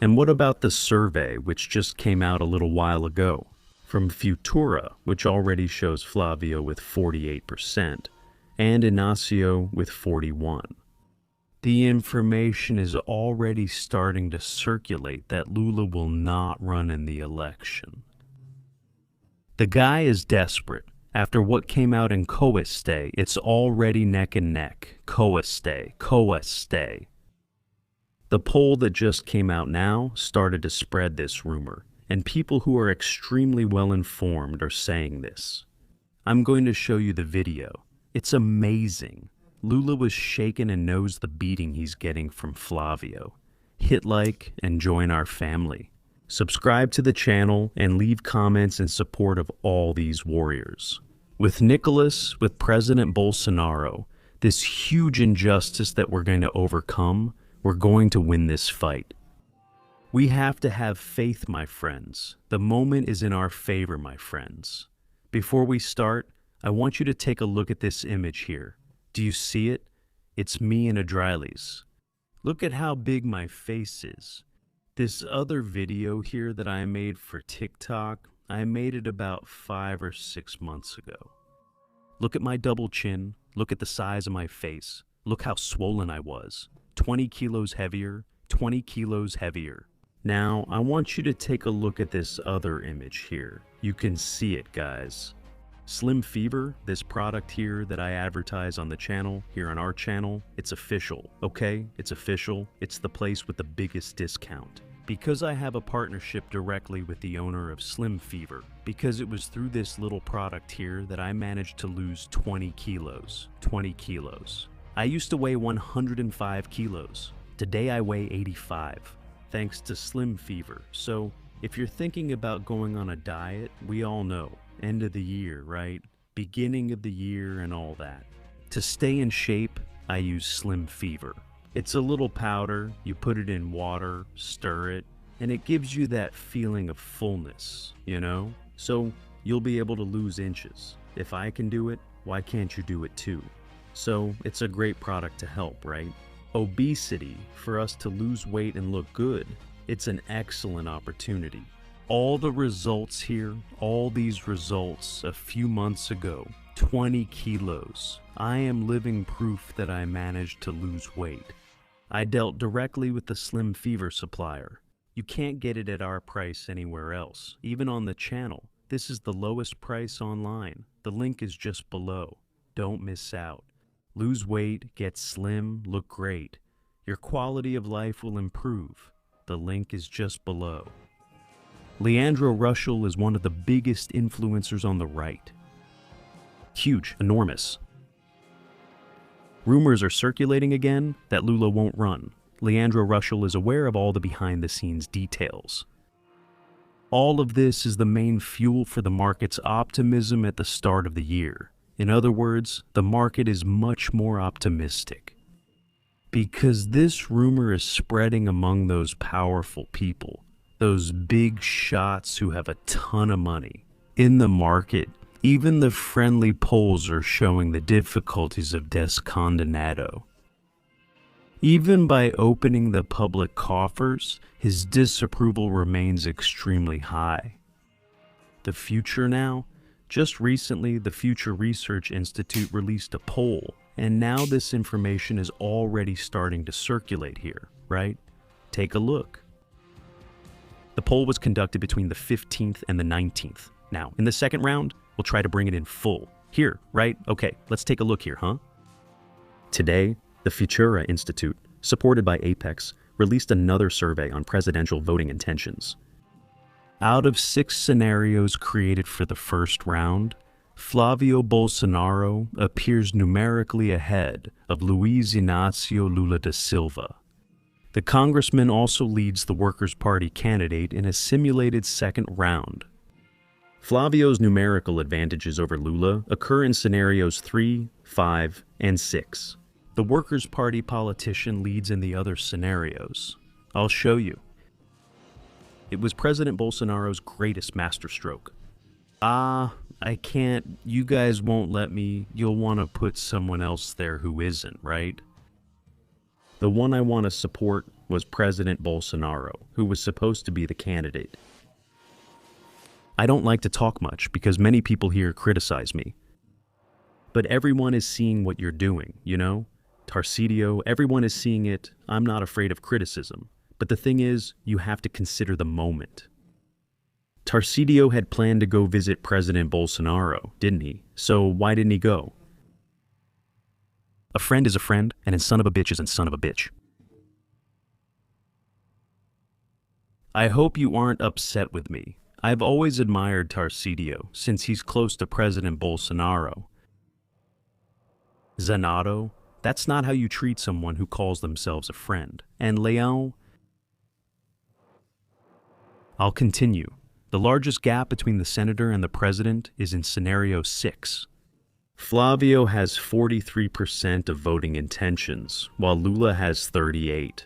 And what about the survey, which just came out a little while ago? From Futura, which already shows Flavio with 48%, and Inácio with 41%. The information is already starting to circulate that Lula will not run in the election. The guy is desperate. After what came out in Coeste, it's already neck and neck. Coeste. The poll that just came out now started to spread this rumor, and people who are extremely well informed are saying this. I'm going to show you the video. It's amazing. Lula was shaken and knows the beating he's getting from Flavio. Hit like and join our family. Subscribe to the channel and leave comments in support of all these warriors. With Nicolas, with President Bolsonaro, this huge injustice that we're going to overcome, we're going to win this fight. We have to have faith, my friends. The moment is in our favor, my friends. Before we start, I want you to take a look at this image here. Do you see it? It's me in a dry lease. Look at how big my face is. This other video here that I made for TikTok, I made it about 5 or 6 months ago. Look at my double chin. Look at the size of my face. Look how swollen I was. 20 kilos heavier, 20 kilos heavier. Now, I want you to take a look at this other image here. You can see it, guys. Slim Fever, this product here that I advertise on the channel, here on our channel, it's official, okay? It's official. It's the place with the biggest discount. Because I have a partnership directly with the owner of Slim Fever, because it was through this little product here that I managed to lose 20 kilos. 20 kilos. I used to weigh 105 kilos. Today I weigh 85, thanks to Slim Fever. So, if you're thinking about going on a diet, we all know, end of the year, right? Beginning of the year and all that. To stay in shape, I use Slim Fever. It's a little powder, you put it in water, stir it, and it gives you that feeling of fullness, you know? So you'll be able to lose inches. If I can do it, why can't you do it too? So it's a great product to help, right? Obesity, for us to lose weight and look good, it's an excellent opportunity. All the results here, all these results a few months ago, 20 kilos. I am living proof that I managed to lose weight. I dealt directly with the Slim Fever supplier. You can't get it at our price anywhere else, even on the channel. This is the lowest price online. The link is just below. Don't miss out. Lose weight, get slim, look great. Your quality of life will improve. The link is just below. Leandro Russell is one of the biggest influencers on the right. Huge, enormous. Rumors are circulating again that Lula won't run. Leandro Russell is aware of all the behind-the-scenes details. All of this is the main fuel for the market's optimism at the start of the year. In other words, the market is much more optimistic. Because this rumor is spreading among those powerful people, those big shots who have a ton of money. In the market, even the friendly polls are showing the difficulties of Descondenado. Even by opening the public coffers, his disapproval remains extremely high. The future now? Just recently, the Future Research Institute released a poll, and now this information is already starting to circulate here, right? Take a look. The poll was conducted between the 15th and the 19th. Now, in the second round, we'll try to bring it in full. Here, right? Okay, let's take a look here, huh? Today, the Futura Institute, supported by Apex, released another survey on presidential voting intentions. Out of 6 scenarios created for the first round, Flavio Bolsonaro appears numerically ahead of Luiz Inácio Lula da Silva. The congressman also leads the Workers' Party candidate in a simulated second round. Flavio's numerical advantages over Lula occur in scenarios 3, 5, and 6. The Workers' Party politician leads in the other scenarios. I'll show you. It was President Bolsonaro's greatest masterstroke. I can't, you guys won't let me, you'll want to put someone else there who isn't, right? The one I want to support was President Bolsonaro, who was supposed to be the candidate. I don't like to talk much because many people here criticize me. But everyone is seeing what you're doing, you know? Tarcísio, everyone is seeing it. I'm not afraid of criticism. But the thing is, you have to consider the moment. Tarcísio had planned to go visit President Bolsonaro, didn't he? So why didn't he go? A friend is a friend, and a son of a bitch is a son of a bitch. I hope you aren't upset with me. I've always admired Tarcísio, since he's close to President Bolsonaro. Zanotto, that's not how you treat someone who calls themselves a friend. And Leão, I'll continue. The largest gap between the senator and the president is in scenario 6. Flavio has 43% of voting intentions, while Lula has 38%.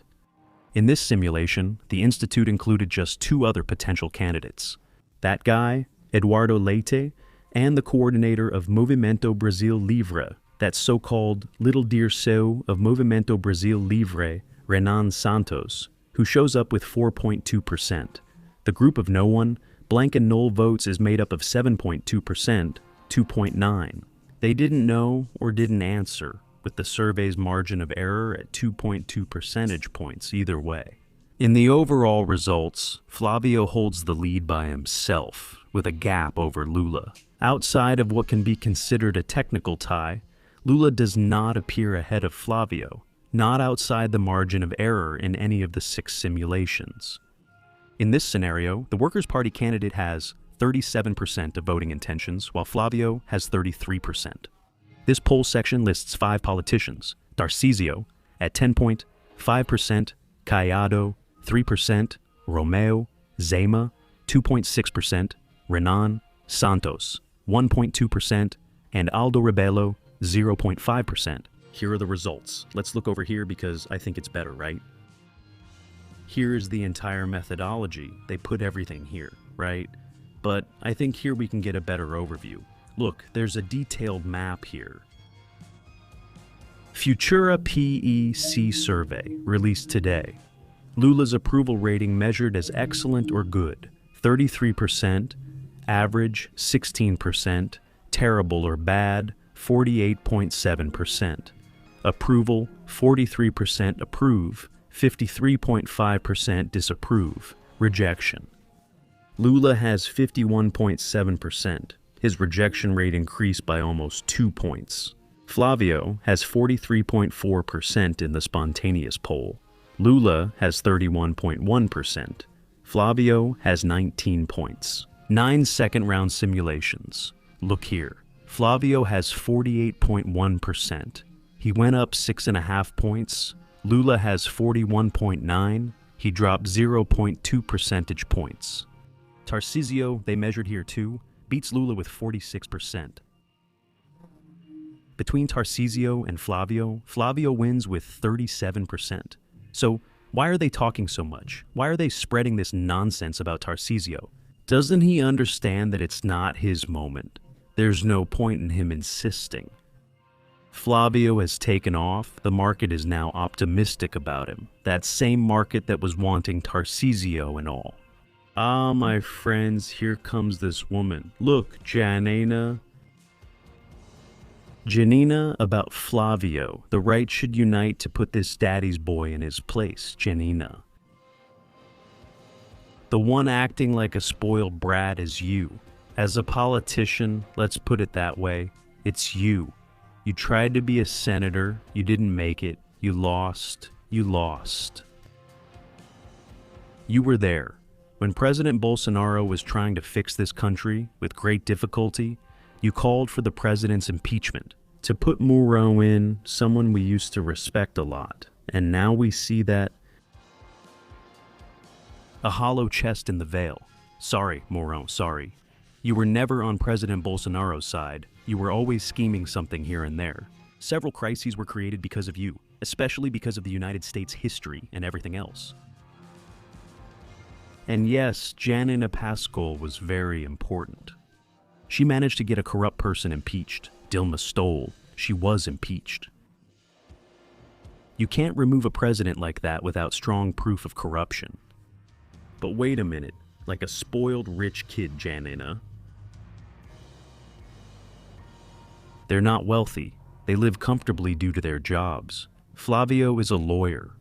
In this simulation, the Institute included just 2 other potential candidates. That guy, Eduardo Leite, and the coordinator of Movimento Brasil Livre, that so-called Little Dear Seu of Movimento Brasil Livre, Renan Santos, who shows up with 4.2%. The group of no one, blank and null votes is made up of 7.2%, 2.9%. They didn't know or didn't answer, with the survey's margin of error at 2.2 percentage points either way. In the overall results, Flavio holds the lead by himself, with a gap over Lula. Outside of what can be considered a technical tie, Lula does not appear ahead of Flavio, not outside the margin of error in any of the 6 simulations. In this scenario, the Workers' Party candidate has 37% of voting intentions, while Flavio has 33%. This poll section lists 5 politicians: Tarcísio at 10.5%, Caiado 3%, Romeo, Zema 2.6%, Renan Santos 1.2%, and Aldo Rebelo 0.5%. Here are the results. Let's look over here because I think it's better, right? Here is the entire methodology. They put everything here, right? But I think here we can get a better overview. Look, there's a detailed map here. Futura PEC survey, released today. Lula's approval rating measured as excellent or good, 33%, average, 16%, terrible or bad, 48.7%. Approval, 43% approve, 53.5% disapprove, rejection. Lula has 51.7%. His rejection rate increased by almost 2 points. Flavio has 43.4% in the spontaneous poll. Lula has 31.1%. Flavio has 19 points. 9 second-round simulations. Look here. Flavio has 48.1%. He went up 6.5 points. Lula has 41.9. He dropped 0.2 percentage points. Tarcísio, they measured here too, beats Lula with 46%. Between Tarcísio and Flavio, Flavio wins with 37%. So why are they talking so much? Why are they spreading this nonsense about Tarcísio? Doesn't he understand that it's not his moment? There's no point in him insisting. Flavio has taken off. The market is now optimistic about him. That same market that was wanting Tarcísio and all. Ah, my friends, here comes this woman. Look, Janina about Flavio. The right should unite to put this daddy's boy in his place, Janina. The one acting like a spoiled brat is you. As a politician, let's put it that way, it's you. You tried to be a senator, you didn't make it, you lost. You were there. When President Bolsonaro was trying to fix this country with great difficulty, you called for the president's impeachment. To put Mourão in, someone we used to respect a lot. And now we see that a hollow chest in the veil. Sorry, Mourão, sorry. You were never on President Bolsonaro's side. You were always scheming something here and there. Several crises were created because of you, especially because of the United States' history and everything else. And yes, Janina Pascal was very important. She managed to get a corrupt person impeached. Dilma Stoll. She was impeached. You can't remove a president like that without strong proof of corruption. But wait a minute, like a spoiled rich kid, Janina. They're not wealthy. They live comfortably due to their jobs. Flavio is a lawyer.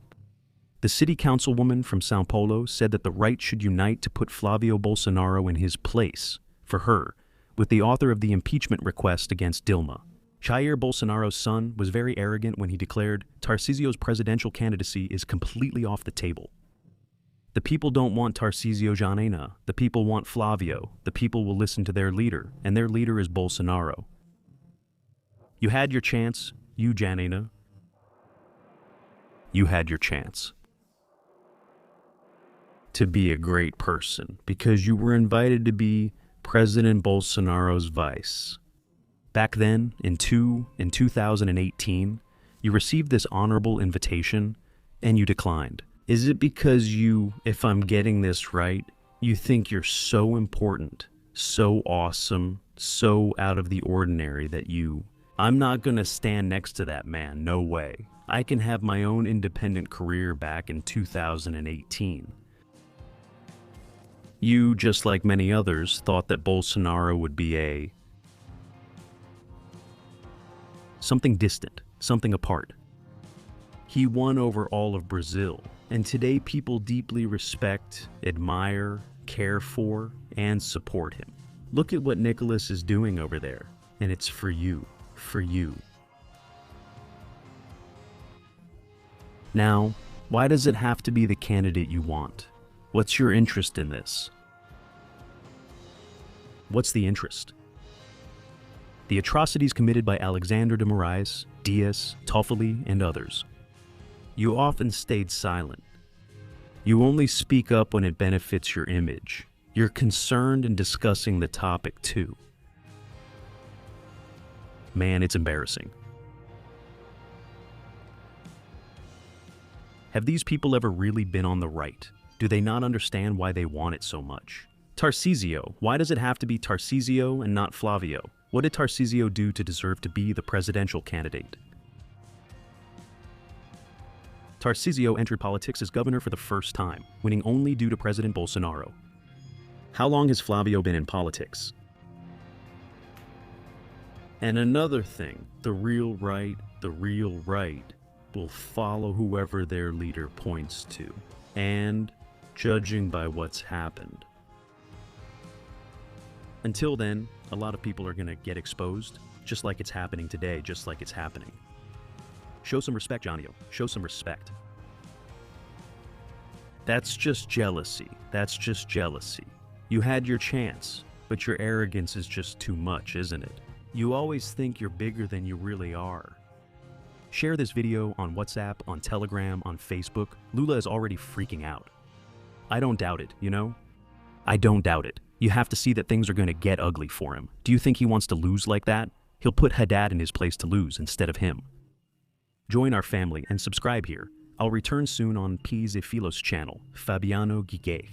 The city councilwoman from São Paulo said that the right should unite to put Flavio Bolsonaro in his place, for her, with the author of the impeachment request against Dilma. Jair Bolsonaro's son was very arrogant when he declared Tarcísio's presidential candidacy is completely off the table. The people don't want Tarcísio Janina. The people want Flavio. The people will listen to their leader, and their leader is Bolsonaro. You had your chance, you Janina. You had your chance to be a great person because you were invited to be President Bolsonaro's vice. Back then, in 2018, you received this honorable invitation and you declined. Is it because you, if I'm getting this right, you think you're so important, so awesome, so out of the ordinary that I'm not gonna stand next to that man, no way. I can have my own independent career back in 2018. You, just like many others, thought that Bolsonaro would be something distant, something apart. He won over all of Brazil, and today people deeply respect, admire, care for, and support him. Look at what Nicholas is doing over there, and it's for you. For you. Now, why does it have to be the candidate you want? What's your interest in this? What's the interest? The atrocities committed by Alexander de Moraes, Dias, Toffoli, and others. You often stayed silent. You only speak up when it benefits your image. You're concerned in discussing the topic too. Man, it's embarrassing. Have these people ever really been on the right? Do they not understand why they want it so much? Tarcísio, why does it have to be Tarcísio and not Flavio? What did Tarcísio do to deserve to be the presidential candidate? Tarcísio entered politics as governor for the first time, winning only due to President Bolsonaro. How long has Flavio been in politics? And another thing, the real right will follow whoever their leader points to, and judging by what's happened. Until then, a lot of people are going to get exposed, just like it's happening today, just like it's happening. Show some respect, Johnny. Show some respect. That's just jealousy. That's just jealousy. You had your chance, but your arrogance is just too much, isn't it? You always think you're bigger than you really are. Share this video on WhatsApp, on Telegram, on Facebook. Lula is already freaking out. I don't doubt it, you know? I don't doubt it. You have to see that things are going to get ugly for him. Do you think he wants to lose like that? He'll put Haddad in his place to lose instead of him. Join our family and subscribe here. I'll return soon on P's e Filos channel, Fabiano Giguet.